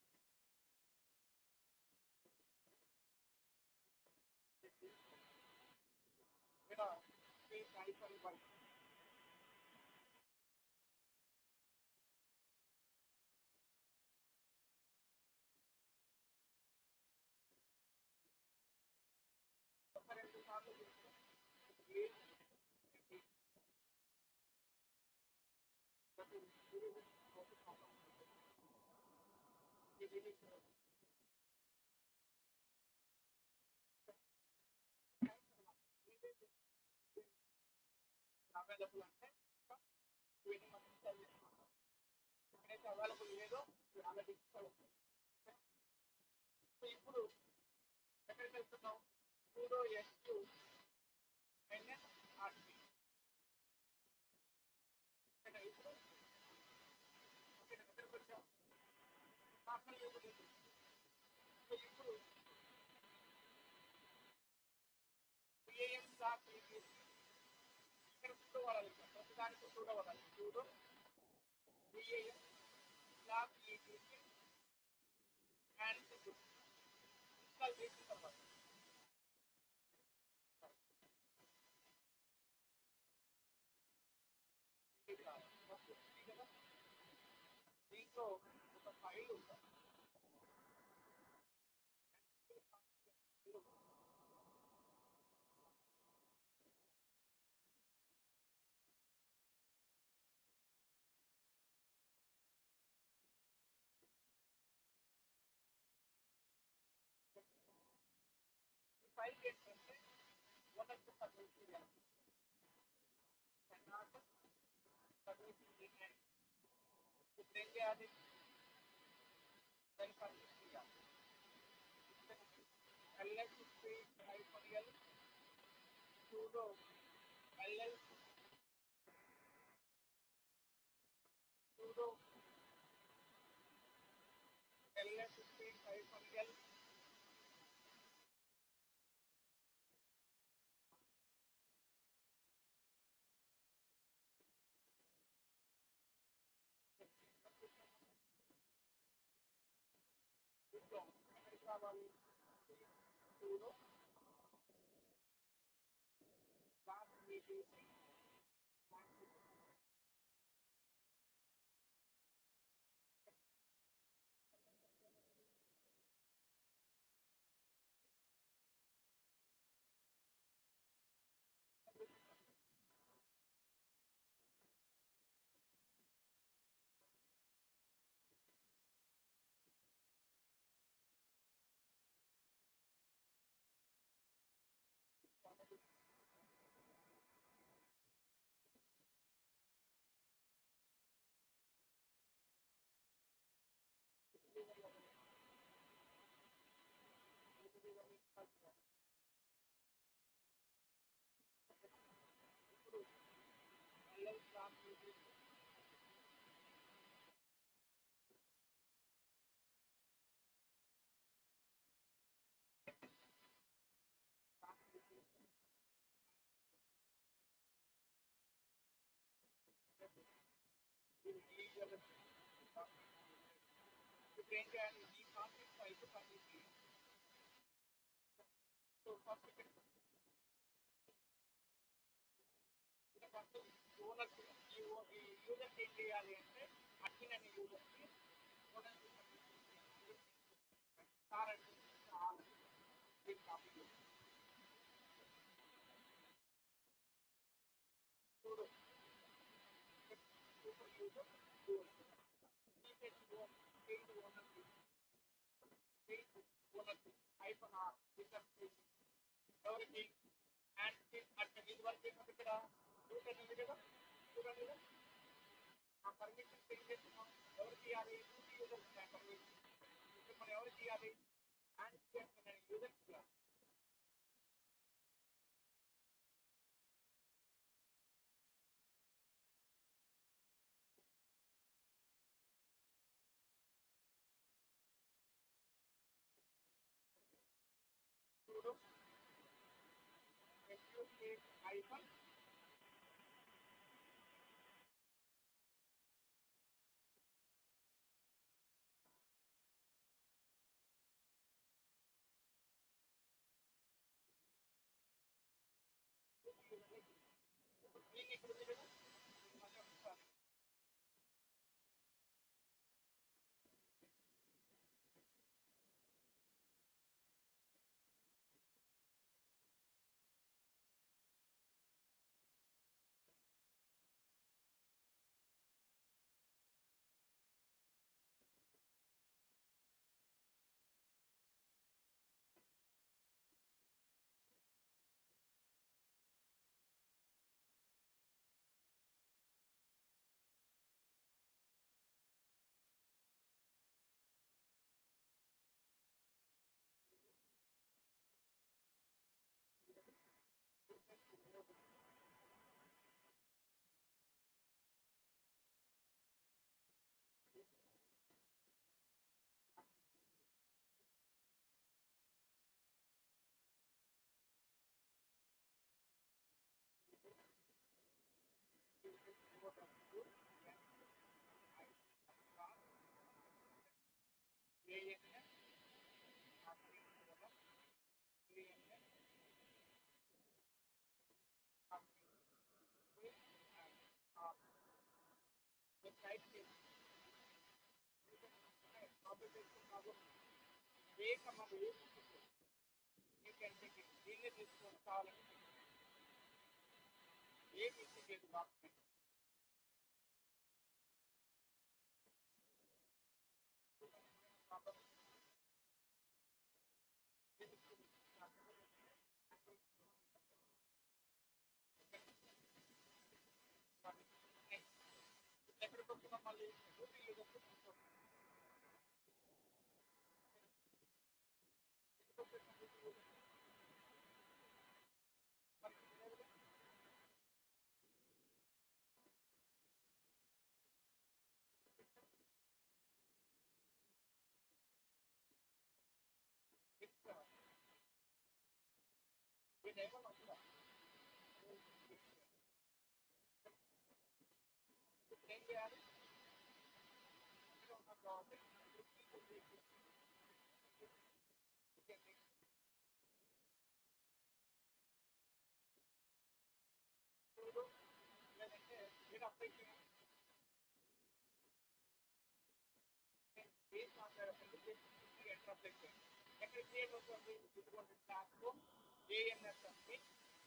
ఇక్కడ ఐఫోన్ బై రెండు సార్లు అవైలబుల్ అంటే ఇవన్నీ మనం ఇన్స్టాల్ చేసుకుంటాం. ఎక్కడైతే అవైలబుల్ లేదో ఆల్రెడీ ఇన్స్టాల్ అవుతుంది. సో ఇప్పుడు ఎక్కడికి వెళ్తున్నాం, sudo su nrp ఇప్పుడు ఓకే దగ్గరకు వచ్చాం. నార్మల్ ఇవ్వలేదు. సో ఇప్పుడు పిఏఎం స్లాబ్ పీటీసీ ఇక్కడ చూడవాలి, ప్రతిదానికి చూడవాలి. చూడు PAM slab PTC and install చేసిన తర్వాత ఇది రావాలి. వస్తుంది కదా, దీంట్లో ఒక ఫైల్ ఉంటుంది. ఈ ఫైల్ ఏంటంటే owners servicing Karnataka servicing demand. ఇప్పుడు ఏం చేయాలి, దాన్ని పర్మిషన్ ఇవ్వాలి. LS space hyphen sudo ll sudo ls space hyphen l కావాలి. sudo స్లాష్ btc ఇప్పుడు ll స్లాష్ btc ఇప్పుడు ఏం చేయాలి, ఈ కాన్ఫిగ్ ఫైల్ పర్మిట్ చేయాలి. సో ఫస్ట్ ఫస్ట్ ఓనర్స్ ఈ యూజర్కి ఏం చేయాలి అంటే అడ్మిన్ అనే యూజర్కి ఓనర్స్ సార్ అంటే కాపీ చూడు సూపర్ యూజర్ పెయింట్ ఓనర్ పెయింట్ ఓనర్ ఐఫోన్ ఆర్ ఎవరికి అండ్ అట్లా ఇది వరకు ఏమో ఇక్కడ యూజర్ ఉంది కదా, చూడండి కదా, ఆ పర్మిషన్ సెట్ చేస్తున్నాం. ఎవరికి ఇవ్వాలి, యూజర్ పర్మిషన్. ఇప్పుడు మనం ఎవరికి ఇవ్వాలి, అండ్ చేస్తున్నాను యూజర్కి ఇవ్వాలి. చూడు ఐఫోన్ దీన్ని ఇక్కడ ఉంది కదా, మళ్ళీ ఒకసారి ఏఎన్ఎస్ ఆర్టీ కదా ఏఎన్ఎస్ ఆర్టీ టైప్ చేసి a command a you can take it దీన్ని తీసుకొని కావాలంటే ఏ మిస్టేక్ లేదు డాక్యుమెంట్ ఎక్కడికి వస్తున్నాం మళ్ళీ డ్యూటీ యూజర్స్ ఏమన్నా ఉందా ఇప్పుడు ఏం చేయాలి ఉన్నాం కాబట్టి లేదంటే నేను అప్లై చేయాలి బేస్ మాట్లాడాలి ఎంటర్ అప్లై చేయాలి ఎక్కడ క్రియేట్ అవుతుంది ఇటువంటి ట్యాబ్లో ఏఎన్ఎస్ అని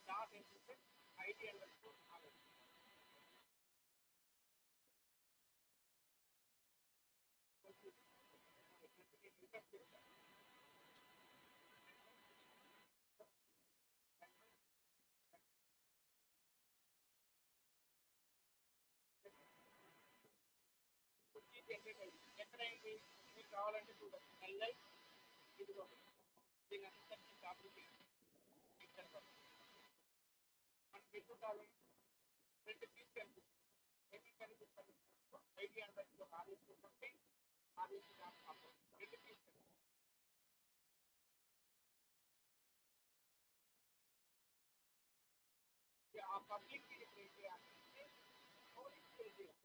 డాట్ ఏంటంటే ఐడి అండర్స్కోర్ ఆర్ఎస్ ఎక్కడైంది మీకు కావాలంటే చూడండి ఎల్ఐ ఇదిగో దీని అంతటి కాపీ చేయండి మనకి ఎక్కువ కావాలి రెండు పీస్ కనిపిస్తుంది ఎన్ని కనిపిస్తుంది ఐడి అండర్స్కోర్ ఆర్ఎస్ ఉంటే ఆర్ఎస్ డాట్ కాపీ రెండు పీస్ ఆ పబ్లిక్ ఇప్పుడు ఏం చేయాలంటే నోటీస్ పే చేయాలి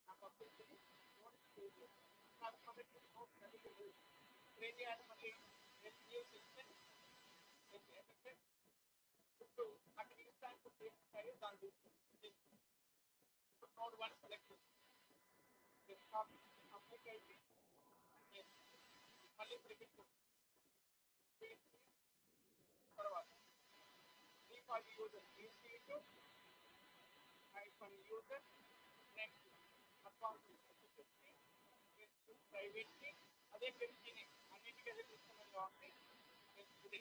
ఆ పబ్లిక్ నోటీస్ పే చేయాలి నాకు మొదటి నోట్ ఇప్పుడు ఏం చేయాలి మళ్ళీ న్యూ సెక్షన్ ఎందుకంటే ఇప్పుడు అక్కడ ఇన్స్టాన్స్ ఏముంటాయో దాన్ని తీసుకుంటుంది ఇప్పుడు నోట్ వన్ సెలెక్ట్ డెస్క్టాప్ అప్లిక్ అయితే మళ్ళీ ప్రిపేర్ తర్వాత default user into hyphen user next account private key అదే పెరిగినాయి అన్నిటికీ అదే తీసుకున్నాం కాబట్టి ఇది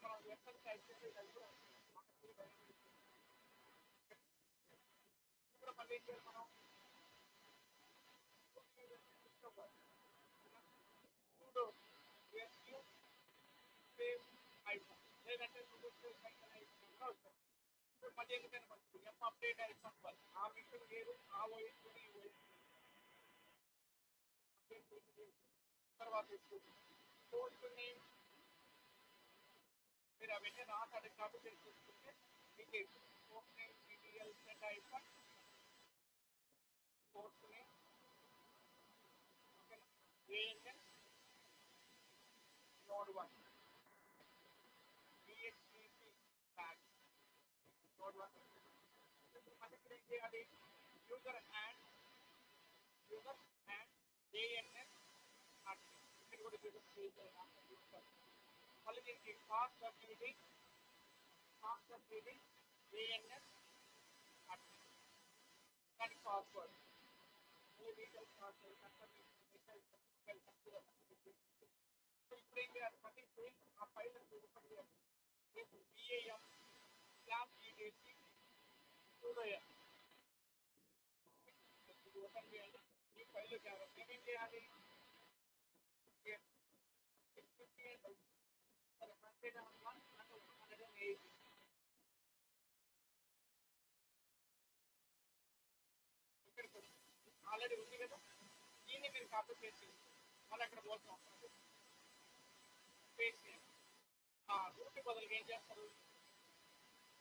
మనం ఎక్కడ టైప్ చేసేది అది కూడా ఇప్పుడు మళ్ళీ ఏం చేయాలి మనం sudo su space hyphen లేదంటే sudo space hyphen hyphen కూడా వస్తుంది ఇప్పుడు మళ్ళీ ఎందుకని మనకి ఎఫ్ అప్డేట్ hyphen వన్ ఆ మిషన్ వేరు ఆ ఓఎస్ వేరు ఈ ఓఎస్ తర్వాత పోస్ట్ నేమ్ మీరు అవన్నీ రాసాడు కాపీ చేసి చూసుకుంటే మీకు post name DTL set hyphen post name ANN node one DHCC tag node one మళ్ళీ ఇక్కడ ఏం చేయాలి యూజర్ అండ్ ఏఎన్ఎన్ ఆర్టీ ఇక్కడ కూడా యూజర్ మళ్ళీ దీనికి కాస్ట్ ఆఫ్ రీడింగ్ ఏఎన్ఎస్ ఆర్టీ దానికి పాస్వర్డ్ ఈ డీటెయిల్స్ పాస్వర్డ్ ఇప్పుడు ఏం చేయాలి మళ్ళీ సేమ్ ఆ ఫైల్ ఓపెన్ చేయాలి బిఏఎం స్లాష్ ఈడీసీ చూడయాలి ఓపెన్ చేయాలి ఈ ఫైల్ ఏమేం చేయాలి ఆల్రెడీ ఉంది కదా దీన్ని మీరు కాపీ చేసి మళ్ళీ అక్కడ పోతాం పేస్ట్ చేయండి రూట్ బదులుగా ఏం చేస్తారు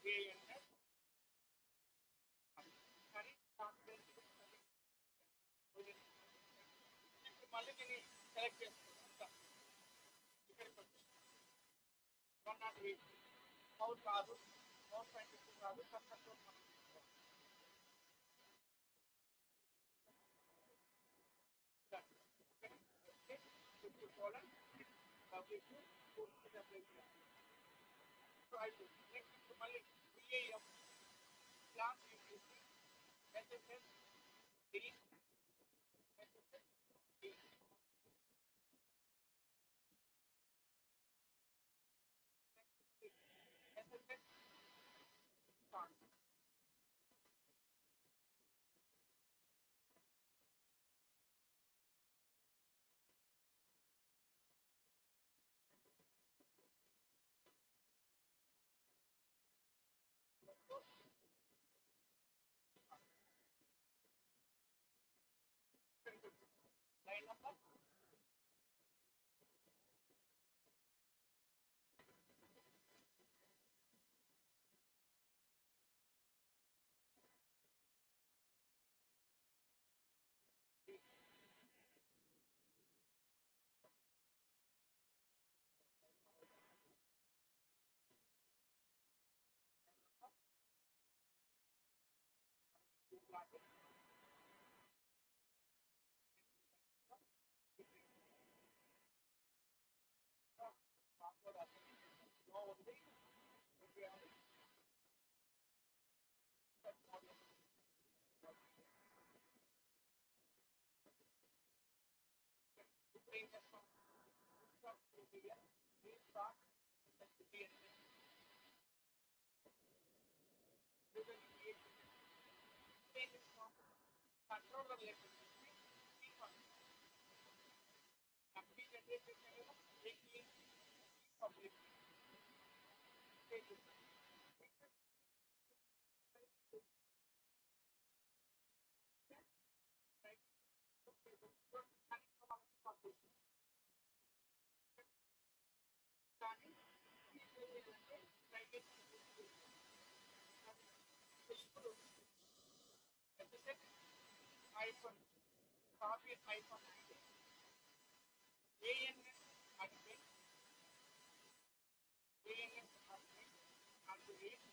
ఏఎన్ఎస్ సెలెక్ట్ చేసుకుంటాం. ఇక్కడికి వచ్చి 108 పవర్ కాదు, పవర్ 22 కాదు, కస్టమర్ మనం colon W2 so I do next to my VAM class utility SSS D SSS D SSS start line number controller level apply generated public iPhone copy iPhone ANS admin ANS admin and the rate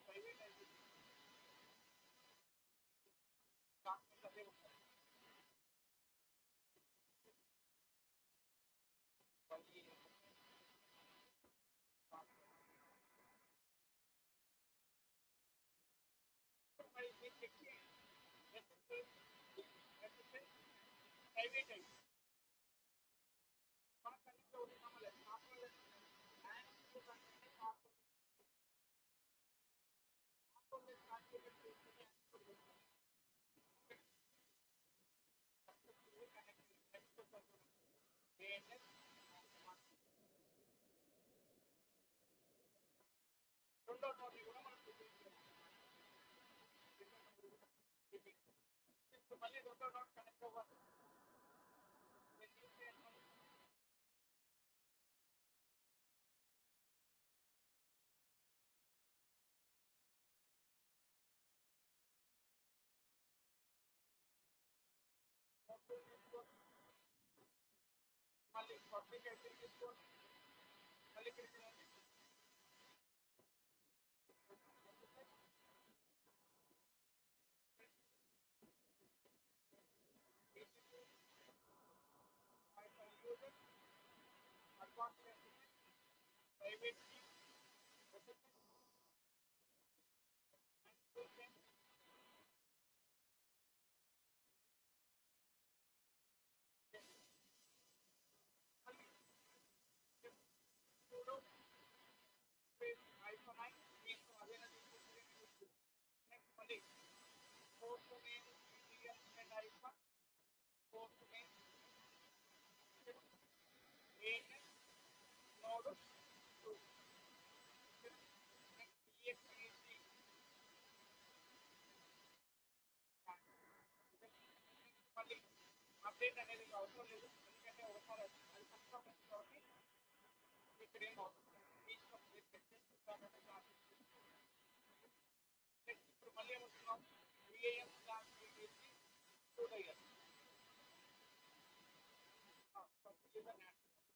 private and documents available. Private and రెండో నోటి కూడా మనం మళ్ళీ రెండో note connect అవ్వాలి. మళ్ళీ public అయితే తీసుకోండి. మళ్ళీ ఇక్కడికి రండి. ప్రైవేట్ iPhone దీంతో అదేనా తీసుకుంటే నెక్స్ట్ మళ్ళీ course name and iPhone course name ANS node 2 next EXEC మళ్ళీ అప్డేట్ అనేది అవసరం లేదు, ఎందుకంటే ఒకసారి అది కన్ఫర్మ్ కాబట్టి ఇక్కడ ఏం అవసరం నెక్స్ట్ ఇప్పుడు మళ్ళీ ఏమవుతున్నాం VAM యూజర్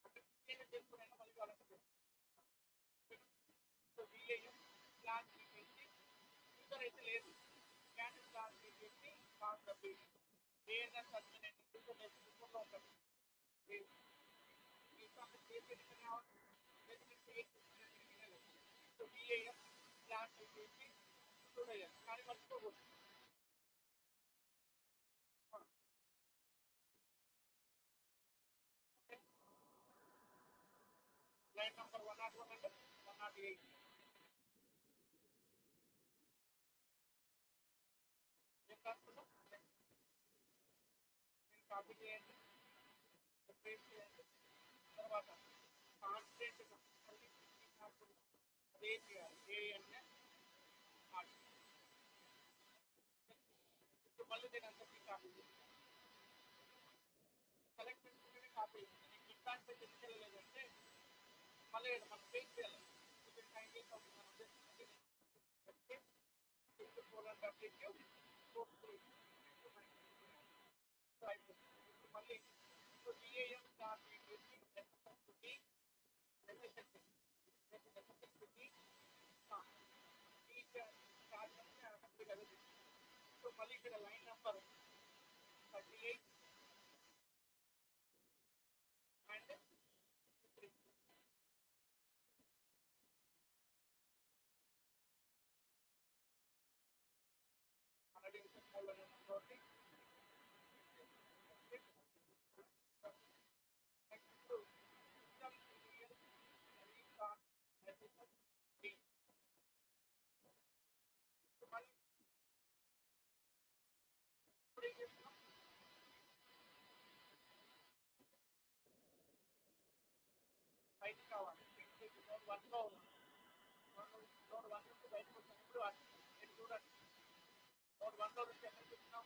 అంటే నేను చేసుకున్నాను మళ్ళీ వాళ్ళకి సో విఏఎం క్లాస్ తీసేసి యూజర్ అయితే లేదు క్యాన్సిల్ క్లాస్ తీసేసి క్లాస్ తప్పేసి ఏఎన్ఎస్ అడ్మిన్ అయితే యూజర్ అయితే యూజర్లో ఉంటుంది ఈ సమస్య చేసేది కావాలి సో విఏఎం క్లాస్ తీసేసి చూడలేదు కానీ మర్చిపోకూడదు లైన్ నెంబర్ 101 అంటే 108 ఏం రాసుకున్నాం నేను కాపీ చేయండి పేస్ట్ చేయండి తర్వాత కాన్స్టెంట్గా మళ్ళీ అదే చేయాలి ఏఎన్ఎస్ ఇప్పుడు మళ్ళీ నేను అందరికీ కాపీ చేస్తాను సెలెక్ట్ చేసుకుంటేనే కాపీ చేస్తాను నేను క్లిక్ పెట్టి ఎందుకు లేదంటే మళ్ళీ మనం పేస్ట్ చేయాలి ఇప్పుడు టైం వేస్ట్ అవుతుంది మన ఉద్దేశం మళ్ళీ విఏఎం డాట్ సో మళ్ళీ ఇక్కడ లైన్ నెంబర్ 38 అండ్ 3 ఆల్రెడీ కాబట్టి next system serial restart messages మళ్ళీ ఇప్పుడు ఏం చేస్తున్నాం బయటకు కావాలి నోడ్ 1లో ఉన్నాం నోడ్ 1 నుంచి బయటకు వచ్చినప్పుడు మీరు చూడండి నోడ్ 1లో నుంచి ఎక్కడ చూస్తున్నాం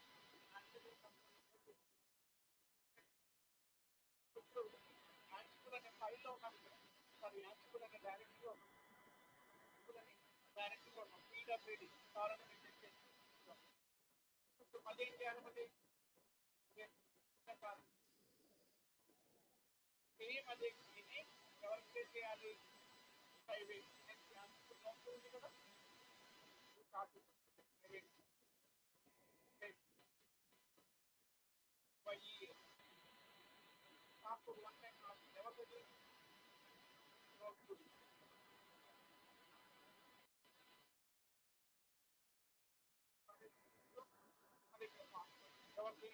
ఇప్పుడు యాన్సిబుల్ అనే ఫైల్లో ఉన్నాం ఇక్కడ సారీ యాన్సిబుల్ అనే డైరెక్టరీలో ఉన్నాం డైరెక్టరీలో ఉన్నాం పీడబ్ల్యూడి కావాలని మెసేజ్ చేస్తున్నాం ఇప్పుడు మళ్ళీ ఏం చేయాలి మళ్ళీ సేమ్ అదే కీని ఎవరికి ప్లేస్ చేయాలి ప్రైవేట్ నెక్స్ట్ యాన్సిబుల్ నోట్ ఉంది కదా కాపీ ప్రైవేట్ వైఏ పాస్వర్డ్ 1 టైం ఎవరిది నోట్ 2 అది పాస్వర్డ్ ఎవరిది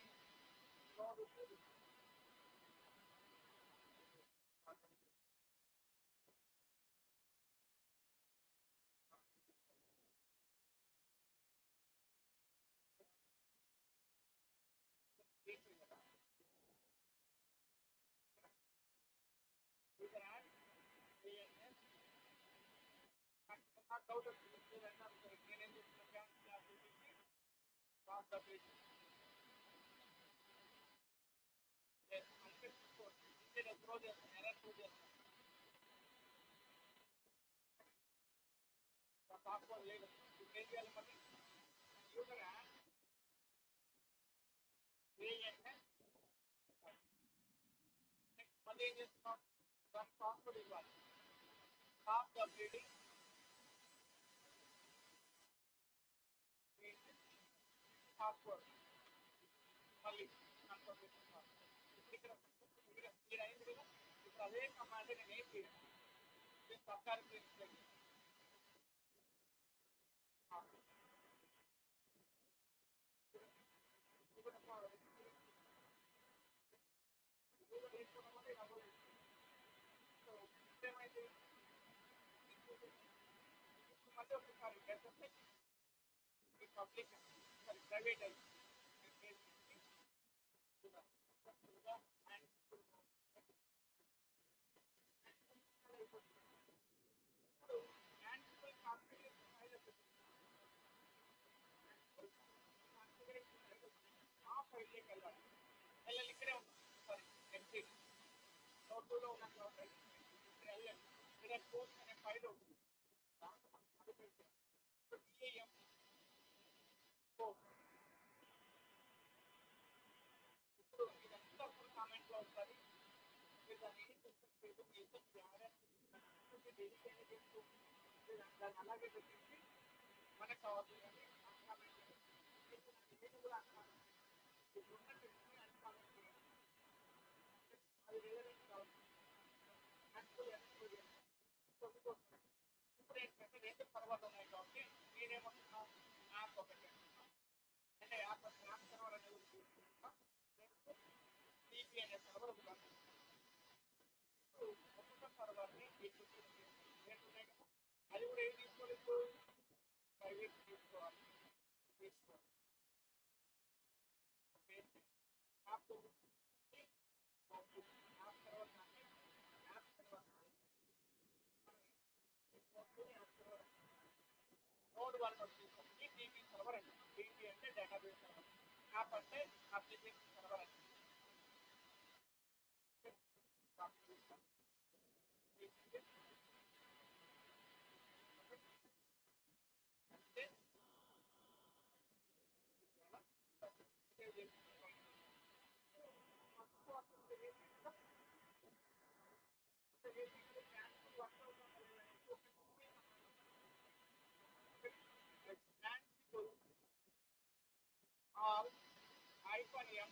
నోట్ 2 నాకు డౌట్ వచ్చింది నేనేం చేస్తున్నా క్యాన్సిల్ యాక్టివిటీకి పాస్ ద పేజ్ అంటే నేను త్రో చేస్తాను ఎర్రర్ త్రో చేస్తాను పాస్వర్డ్ లేదు ఇప్పుడు ఏం చేయాలి మళ్ళీ యూజర్ యాడ్ ఏఎన్ఎస్ నెక్స్ట్ మళ్ళీ ఏం చేస్తున్నాం దాని పాస్వర్డ్ ఇవ్వాలి పాస్ ద బ్లీడింగ్ పాస్వర్డ్ మళ్ళీ కన్ఫర్మేషన్ పాస్వర్డ్ ఇప్పుడు ఇక్కడ అయింది కదా ఇప్పుడు అదే కమాండ్ నేను ఏం చేయాలి నేను సర్కారు ప్లేస్ ఏమైంది మళ్ళీ ఒకసారి పబ్లిక్ సారీ ప్రైవేట్ అయింది వెళ్ళాలి ఇక్కడే ఉన్నాం సారీ ఎంపీ నోట్ 2లో ఉన్నాం కాబట్టి ఇక్కడ వెళ్ళండి ఇక్కడ కోర్స్ అనే ఫైల్ ఉంటుంది దాంట్లో మనం మాడిఫై చేయాలి విఏఎం కోర్స్ ఇప్పుడు ఇదంతా ఫుల్ కామెంట్లో వస్తుంది దాన్ని ఏం చెప్పట్లేదు మీతో డెడికేట్ చేస్తూ దాన్ని అలాగే పెట్టేసి మనకు కావాలి కానీ నేను కూడా అనుకోవాలి ఉన్నట్టు అనుకోవాలి అది వేరే కావాలి ఇప్పుడు ఏంటంటే రెండు పర్వాలు ఉన్నాయి కాబట్టి నేనేమంటున్నాను నాకు ఒకటి అంటే యాప్ సర్వర్ అనేది తీసుకుంటా టీపీ అనే సర్వర్ ఒకటి ఒక్కొక్క సర్వర్ని ఏంటున్నాయి కదా అది కూడా ఏం తీసుకోలేదు ప్రైవేట్ తీసుకోవాలి యాప్ నోడ్ వన్ వచ్చేసరికి టీపీ సర్వర్ అండి టీపీ అంటే డేటాబేస్ సర్వర్ యాప్ అంటే అప్లికేషన్ సర్వర్ అండి all hyphen m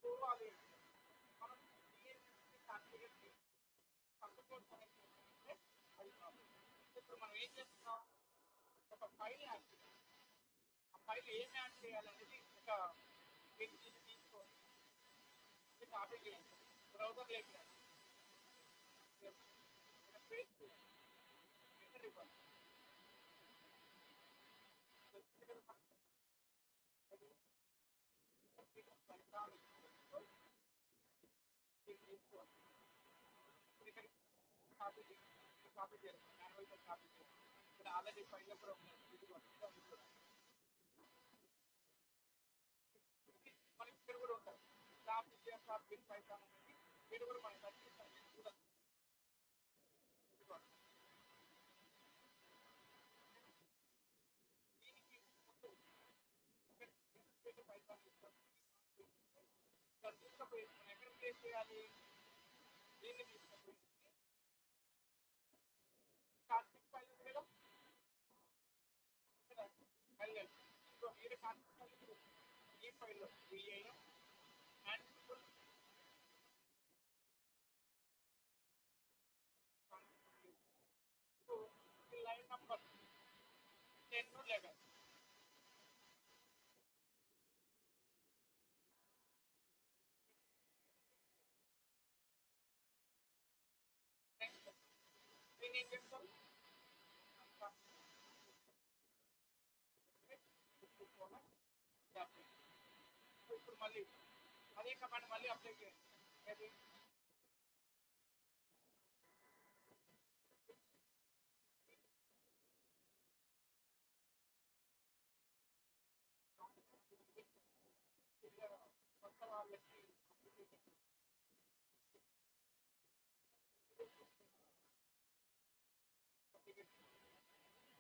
పోవాలి మనం కాన్ఫిగర్ కంప్యూటర్ ఇప్పుడు మనం ఏం చేస్తున్నాం ఒక ఫైల్ యాడ్ చేయాలి ఆ ఫైల్ ఏం యాడ్ చేయాలనేది ఒక తీసుకోవాలి ఇది కాపీ చేయండి బ్రౌజర్ లేక పేస్ట్ ఎంటర్ ఇవ్వాలి కాపీ కాపీ చేయాలి మాన్యువల్గా కాపీ చేయాలి ఇక్కడ ఆల్రెడీ ఫైల్ కూడా ఉన్నాయి మనకి ఇక్కడ కూడా ఉంటుంది కాపీ చేయాలి బిల్ పైసాన్ అనేది ఇక్కడ కూడా మనకి చూడాలి దీనికి ముందు పైసాన్ తీసుకపోయి మనం ఎక్కడ ప్లేస్ చేయాలి దీన్ని తీసుకపోయి కాన్ఫిగ్ ఫైల్ ఉంది కదా సో మీరు కాన్ఫిగ్ ఫైల్ ఈ ఫైల్లో విఐఎం అండ్ లైన్ నంబర్ 10 11 దీన్ని ఏం చేస్తాం ఇప్పుడు మళ్ళీ అదే కమాండ్ మళ్ళీ అప్లై చేయండి